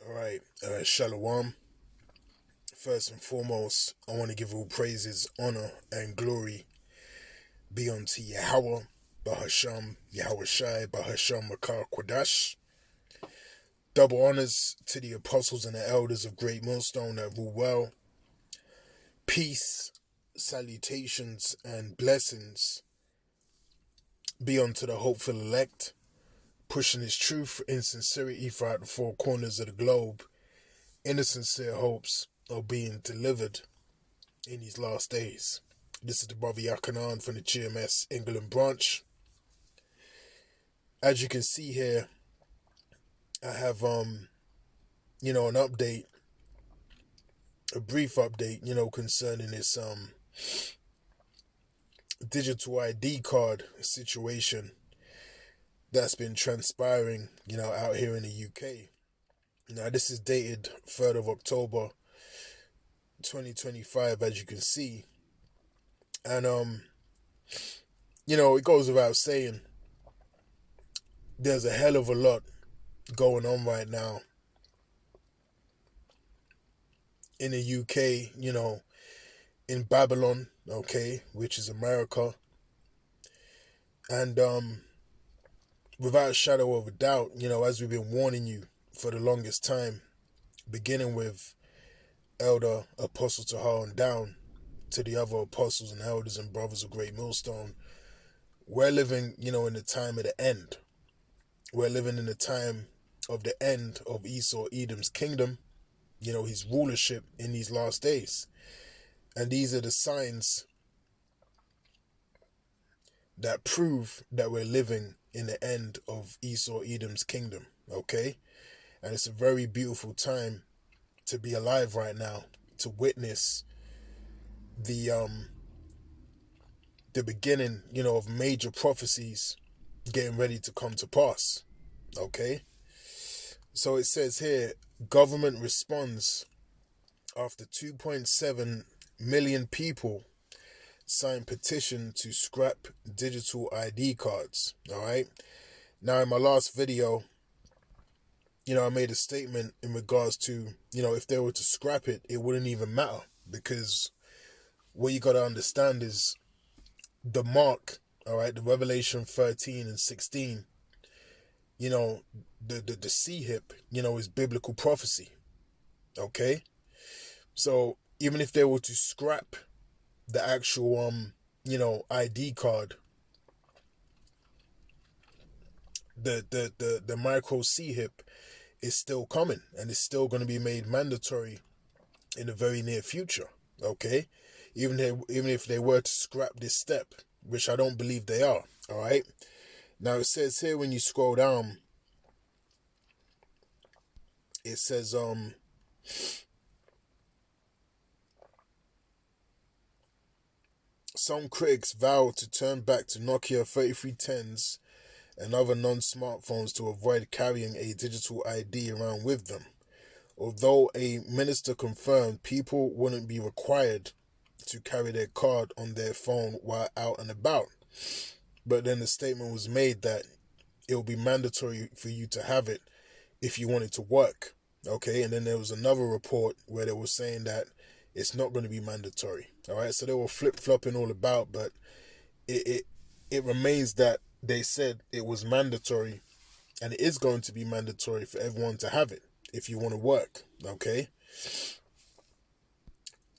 All right, Shalom. First and foremost, I want to give all praises, honor, and glory be unto Yahweh, Bahasham, Yahweh Shai, Bahasham Makar Kwadash. Double honors to the apostles and the elders of Great Millstone that rule well. Peace, salutations, and blessings be unto the hopeful elect, pushing his truth in sincerity throughout the four corners of the globe, in the sincere hopes of being delivered in these last days. This is the brother Yakanan from the GMS England branch. As you can see here, I have an update, a brief update, concerning this digital ID card situation that's been transpiring, out here in the UK. Now this is dated 3rd of October 2025, as you can see. And it goes without saying, there's a hell of a lot going on right now in the UK, in Babylon, okay, which is America. And without a shadow of a doubt, as we've been warning you for the longest time, beginning with Elder Apostle Tahar and down to the other apostles and elders and brothers of Great Millstone, we're living, in the time of the end. We're living in the time of the end of Esau Edom's kingdom, his rulership in these last days. And these are the signs that prove that we're living in the end of Esau Edom's kingdom, okay? And it's a very beautiful time to be alive right now, to witness the beginning, of major prophecies getting ready to come to pass, okay? So it says here, government responds after 2.7 million people signed petition to scrap digital ID cards, all right? Now, in my last video, I made a statement in regards to, if they were to scrap it, it wouldn't even matter, because what you got to understand is the mark, all right, the Revelation 13 and 16, the C-hip, is biblical prophecy, okay? So even if they were to scrap the actual, ID card, the micro C-hip is still coming, and it's still going to be made mandatory in the very near future, okay? Even if they were to scrap this step, which I don't believe they are, all right? Now it says here, when you scroll down, it says, some critics vow to turn back to Nokia 3310s and other non-smartphones to avoid carrying a digital ID around with them. Although a minister confirmed people wouldn't be required to carry their card on their phone while out and about. But then the statement was made that it will be mandatory for you to have it if you want it to work, okay? And then there was another report where they were saying that it's not going to be mandatory, all right? So they were flip-flopping all about, but it remains that they said it was mandatory, and it is going to be mandatory for everyone to have it if you want to work, okay?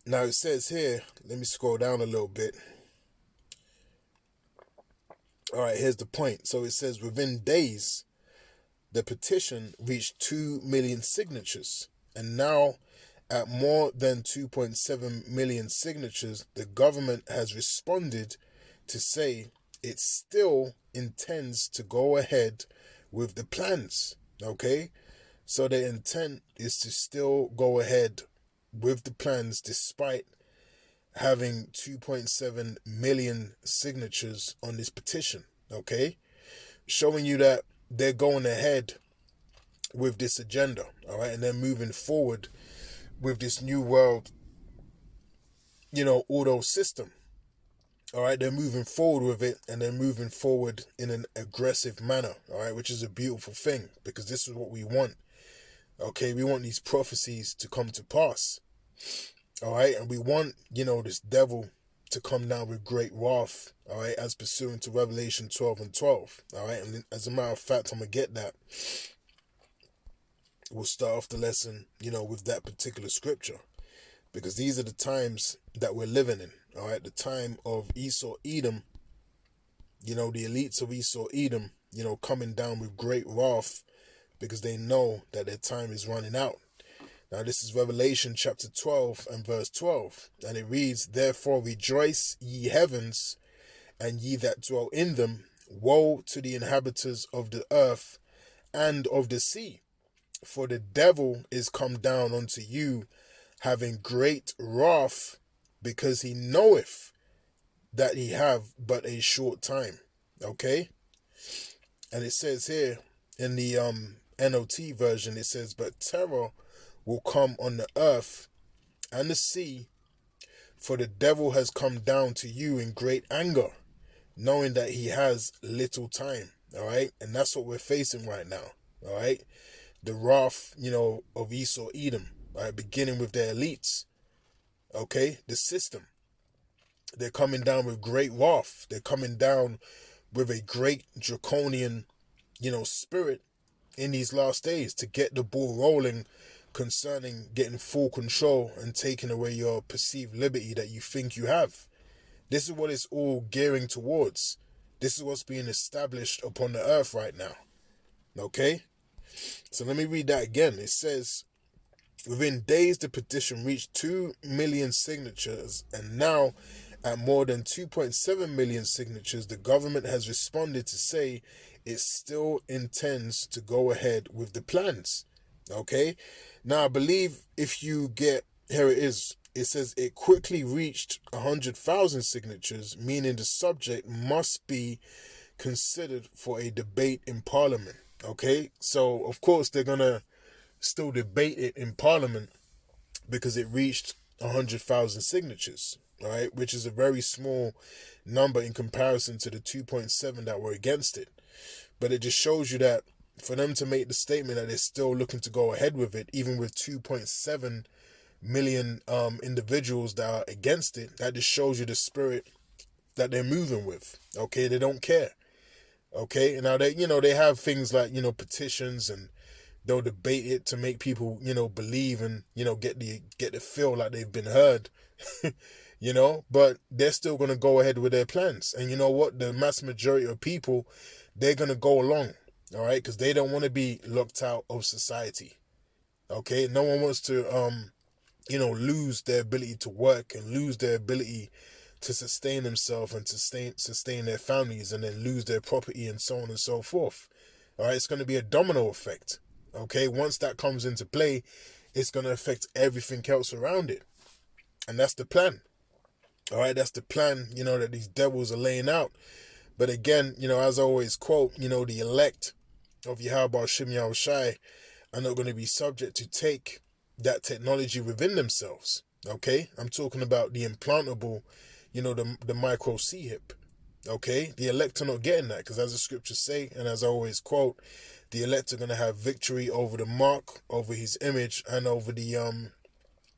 Now it says here, let me scroll down a little bit. All right, here's the point. So it says within days, the petition reached 2 million signatures, and now at more than 2.7 million signatures, the government has responded to say it still intends to go ahead with the plans, okay? So the intent is to still go ahead with the plans despite having 2.7 million signatures on this petition, okay? Showing you that they're going ahead with this agenda, all right? And they're moving forward with this new world, auto system, all right? They're moving forward with it, and they're moving forward in an aggressive manner, all right? Which is a beautiful thing, because this is what we want Okay, we want these prophecies to come to pass. All right, and we want, this devil to come down with great wrath, all right, as pursuant to Revelation 12 and 12. All right, and as a matter of fact, I'm going to get that. We'll start off the lesson, with that particular scripture, because these are the times that we're living in. All right, the time of Esau Edom, the elites of Esau Edom, coming down with great wrath because they know that their time is running out. Now, this is Revelation chapter 12 and verse 12, and it reads, "Therefore rejoice, ye heavens, and ye that dwell in them. Woe to the inhabitants of the earth and of the sea, for the devil is come down unto you, having great wrath, because he knoweth that he have but a short time." Okay? And it says here in the NOT version, it says, "But terror will come on the earth and the sea, for the devil has come down to you in great anger, knowing that he has little time." All right? And that's what we're facing right now. All right? The wrath, of Esau Edom, all right, beginning with their elites. Okay? The system. They're coming down with great wrath. They're coming down with a great draconian, spirit in these last days to get the ball rolling concerning getting full control and taking away your perceived liberty that you think you have. This is what it's all gearing towards. This is what's being established upon the earth right now. Okay? So let me read that again. It says, "Within days the petition reached 2 million signatures, and now at more than 2.7 million signatures, the government has responded to say it still intends to go ahead with the plans." Okay? Now, I believe if you get, here it is, it says it quickly reached 100,000 signatures, meaning the subject must be considered for a debate in Parliament. Okay? So, of course, they're going to still debate it in Parliament because it reached 100,000 signatures, all right, which is a very small number in comparison to the 2.7 that were against it. But it just shows you that for them to make the statement that they're still looking to go ahead with it, even with 2.7 million individuals that are against it, that just shows you the spirit that they're moving with. Okay, they don't care. Okay, and now they have things like, petitions, and they'll debate it to make people, believe and, get the feel like they've been heard, but they're still going to go ahead with their plans. And you know what? The mass majority of people, they're going to go along, all right, because they don't want to be locked out of society. Okay, no one wants to, lose their ability to work and lose their ability to sustain themselves and to sustain their families, and then lose their property and so on and so forth. All right, it's going to be a domino effect. Okay, once that comes into play, it's going to affect everything else around it. And that's the plan. All right, that's the plan, that these devils are laying out. But again, as I always quote, the elect of Yahweh Shem Yahushai are not going to be subject to take that technology within themselves. Okay, I'm talking about the implantable, the micro C-hip. Okay, the elect are not getting that, because as the scriptures say, and as I always quote, the elect are going to have victory over the mark, over his image, and over the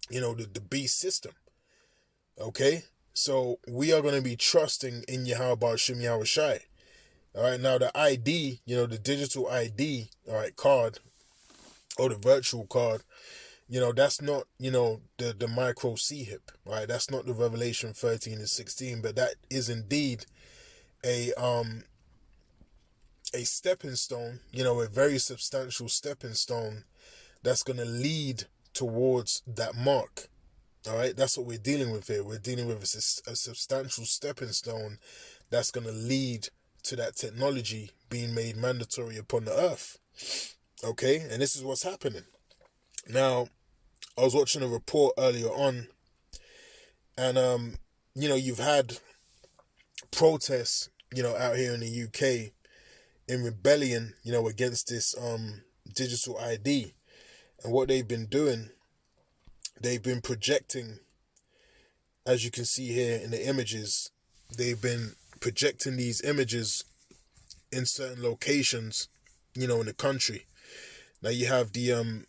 the beast system. Okay, so we are going to be trusting in Yahweh Shem Yahushai. All right, now the ID, the digital ID, all right, card, or the virtual card, that's not, the micro C-hip, right? That's not the Revelation 13 and 16, but that is indeed a stepping stone, a very substantial stepping stone that's going to lead towards that mark. All right, that's what we're dealing with here. We're dealing with a substantial stepping stone that's going to lead to that technology being made mandatory upon the earth. Okay, and this is what's happening. Now, I was watching a report earlier on, and you've had protests, out here in the UK in rebellion, against this digital ID. And what they've been doing, they've been projecting, as you can see here in the images, they've been projecting these images in certain locations, in the country. Now you have the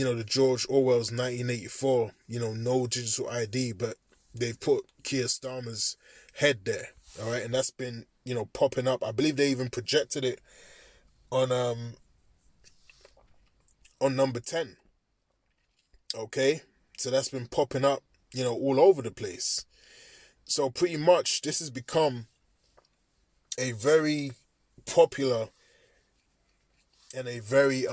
the George Orwell's 1984, no digital ID, but they've put Keir Starmer's head there, all right? And that's been, popping up. I believe they even projected it on number 10, okay? So that's been popping up, all over the place. So pretty much this has become a very popular and a very,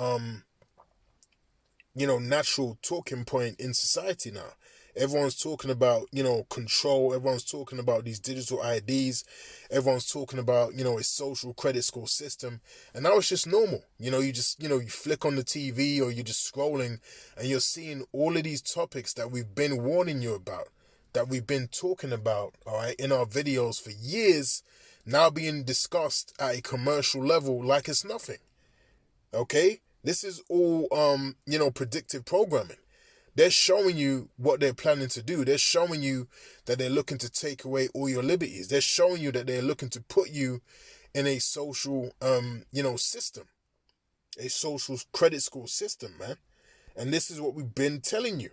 natural talking point in society now. Everyone's talking about, control. Everyone's talking about these digital IDs. Everyone's talking about, a social credit score system. And now it's just normal. You just, you flick on the TV or you're just scrolling and you're seeing all of these topics that we've been warning you about, that we've been talking about, all right, in our videos for years, now being discussed at a commercial level like it's nothing. Okay? This is all, predictive programming. They're showing you what they're planning to do. They're showing you that they're looking to take away all your liberties. They're showing you that they're looking to put you in a social, system, a social credit score system, man. And this is what we've been telling you.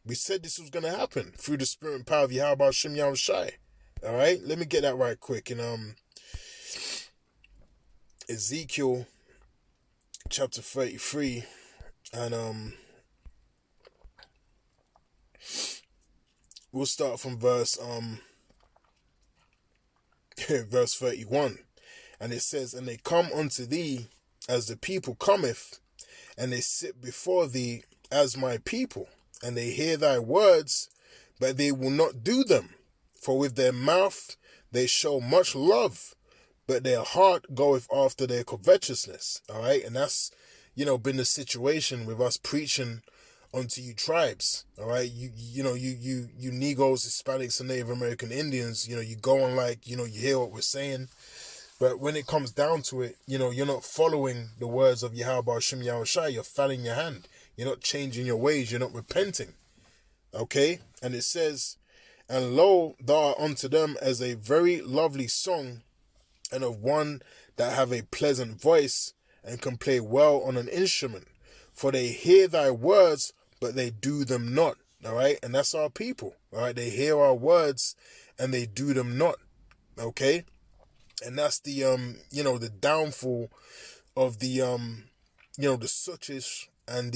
We said this was going to happen through the spirit and power of Yahweh Shem Yahweh Shai. All right, let me get that right quick. In Ezekiel chapter 33, and we'll start from verse 31. And it says, "And they come unto thee as the people cometh, and they sit before thee as my people, and they hear thy words, but they will not do them. For with their mouth they show much love, but their heart goeth after their covetousness." All right, and that's, been the situation with us preaching unto you tribes. All right, you Negroes, Hispanics, and Native American Indians. You go on you hear what we're saying, but when it comes down to it, you're not following the words of Yahweh Shem Yahweh Shai. You're fouling your hand. You're not changing your ways. You're not repenting. Okay, and it says, "And lo, thou art unto them as a very lovely song, and of one that have a pleasant voice, and can play well on an instrument. For they hear thy words, but they do them not." All right, and that's our people. All right, they hear our words, and they do them not. Okay, and that's the the downfall of the the sootish and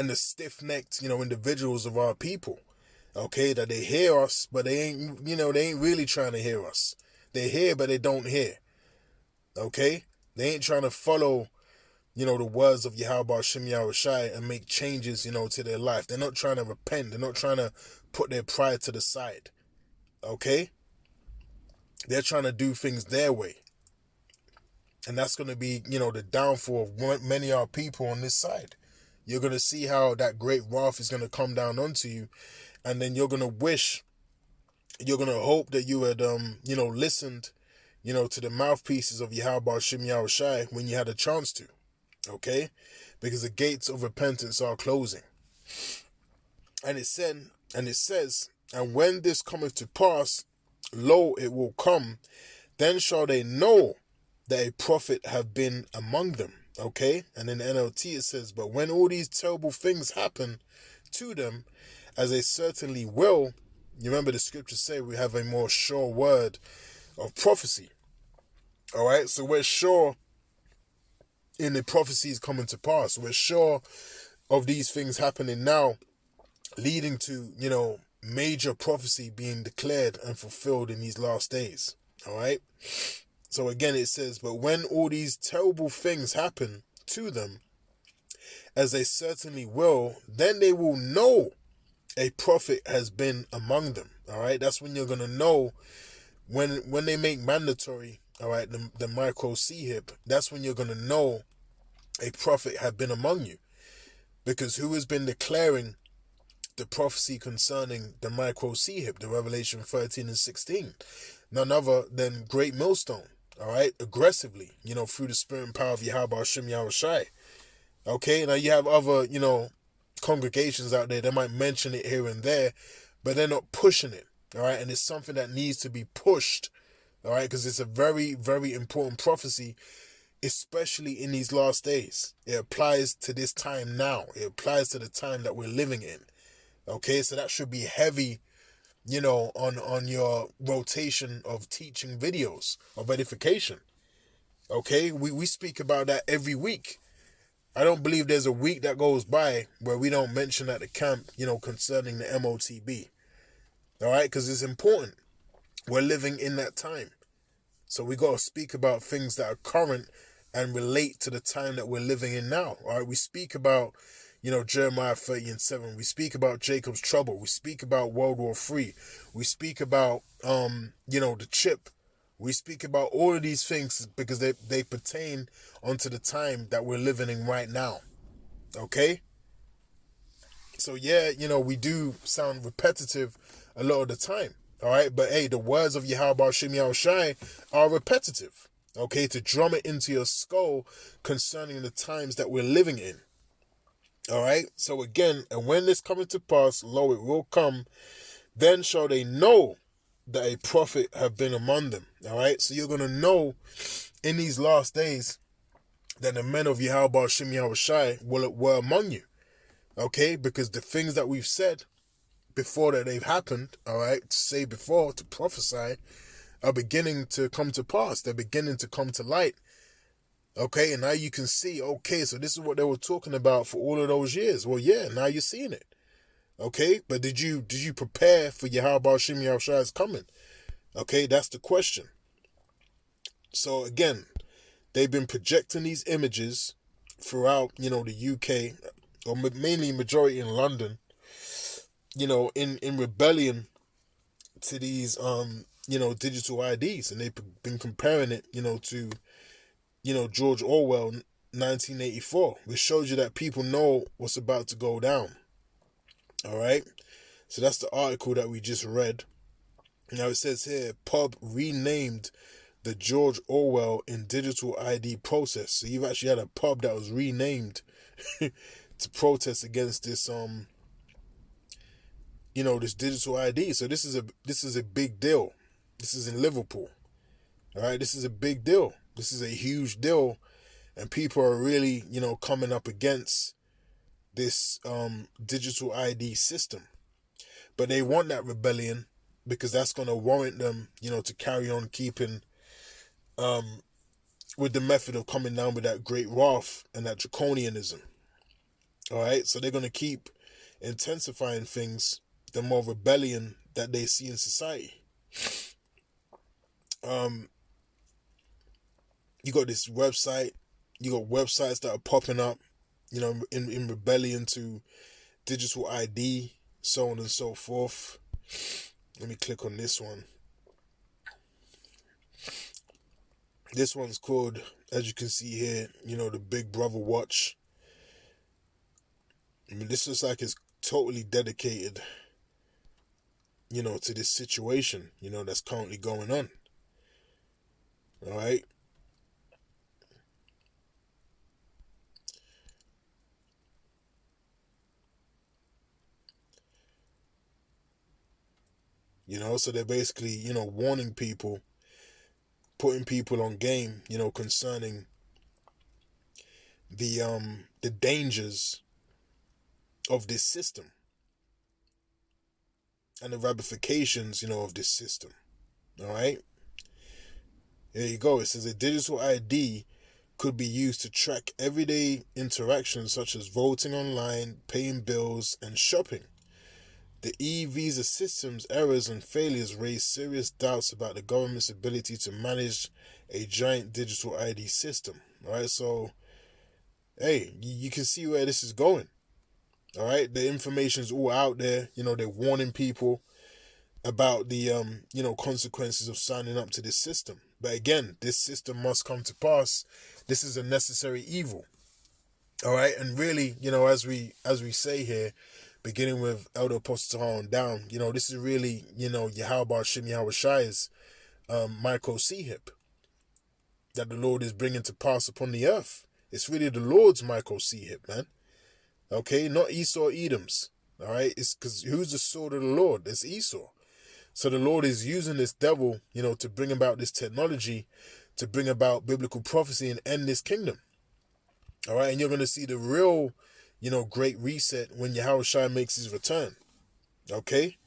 the stiff-necked individuals of our people. Okay, that they hear us, but they ain't they ain't really trying to hear us. They hear, but they don't hear. Okay, they ain't trying to follow the words of Yahweh Shem Yahweh Shai and make changes to their life. They're not trying to repent. They're not trying to put their pride to the side. Okay, they're trying to do things their way, and that's going to be the downfall of many of our people on this side. You're going to see how that great wrath is going to come down onto you, and then you're going to hope that you had listened to the mouthpieces of Yahweh Shem Yahweh Shai when you had a chance to. Okay, because the gates of repentance are closing. And it says, "And when this cometh to pass, lo, it will come, then shall they know that a prophet have been among them." Okay, and in the NLT it says, "But when all these terrible things happen to them, as they certainly will," you remember the scriptures say we have a more sure word of prophecy. All right, so we're sure in the prophecies coming to pass. We're sure of these things happening now, leading to major prophecy being declared and fulfilled in these last days. All right, so again it says, "But when all these terrible things happen to them, as they certainly will, then they will know a prophet has been among them." All right, that's when you're gonna know when they make mandatory, all right, the micro C-hip. That's when you're gonna know a prophet had been among you, because who has been declaring the prophecy concerning the micro C-hip, the Revelation 13 and 16? None other than Great Millstone. All right, aggressively, through the spirit and power of Yahweh Shem Yahweh Shai. Okay, now you have other, congregations out there that might mention it here and there, but they're not pushing it. All right, and it's something that needs to be pushed. All right, because it's a very, very important prophecy especially in these last days. It applies to this time now. It applies to the time that we're living in. Okay, so that should be heavy, on your rotation of teaching videos of edification. Okay, we speak about that every week. I don't believe there's a week that goes by where we don't mention at the camp, concerning the MOTB. All right, because it's important. We're living in that time. So we got to speak about things that are current and relate to the time that we're living in now. All right, we speak about, Jeremiah 30:7. We speak about Jacob's trouble. We speak about World War III. We speak about, the chip. We speak about all of these things because they pertain onto the time that we're living in right now. Okay? So yeah, we do sound repetitive a lot of the time. All right? But hey, the words of Yahweh Shem Yahushai are repetitive. Okay? To drum it into your skull concerning the times that we're living in. All right? So again, and when this cometh to pass, lo, it will come, then shall they know that a prophet have been among them. All right? So you're going to know in these last days that the men of Yahweh Shem Yahushai were among you. Okay? Because the things that we've said before that they've happened, all right, to say before, to prophesy, are beginning to come to pass. They're beginning to come to light. Okay, and now you can see, okay, so this is what they were talking about for all of those years. Well, yeah, now you're seeing it. Okay, but did you prepare for Yahweh Shem Yahushua's coming? Okay, that's the question. So again, they've been projecting these images throughout, the UK, or mainly majority in London, in rebellion to these, digital IDs, and they've been comparing it, to George Orwell 1984, which shows you that people know what's about to go down. All right. So that's the article that we just read. Now it says here, pub renamed the George Orwell in digital ID process. So you've actually had a pub that was renamed to protest against this, this digital ID. So this is a big deal. This is in Liverpool. All right. This is a big deal. This is a huge deal, and people are really, coming up against this digital ID system. But they want that rebellion because that's going to warrant them, to carry on keeping with the method of coming down with that great wrath and that draconianism. All right, so they're going to keep intensifying things, the more rebellion that they see in society. You got this website, you got websites that are popping up, in rebellion to digital ID, so on and so forth. Let me click on this one. This one's called, as you can see here, the Big Brother Watch. I mean, this looks like it's totally dedicated, to this situation, that's currently going on. All right. So they're basically, warning people, putting people on game, concerning the dangers of this system and the ramifications, of this system. All right. There you go. It says a digital ID could be used to track everyday interactions such as voting online, paying bills, and shopping. The e-visa system's errors and failures raise serious doubts about the government's ability to manage a giant digital ID system. All right, so, hey, you can see where this is going. All right, the information's all out there. They're warning people about the, consequences of signing up to this system. But again, this system must come to pass. This is a necessary evil. All right, and really, as we say here, beginning with Elder Apostle on down, this is really, Yahweh Shem Yahushai's Michael Sehip that the Lord is bringing to pass upon the earth. It's really the Lord's Michael Sehip, man. Okay, not Esau Edom's. All right, it's because who's the sword of the Lord? It's Esau. So the Lord is using this devil, to bring about this technology to bring about biblical prophecy and end this kingdom. All right, and you're going to see the real, great reset when Yahushua makes his return. Okay,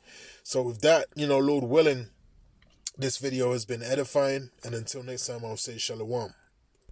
so with that, Lord willing, this video has been edifying, and until next time, I'll say shalom.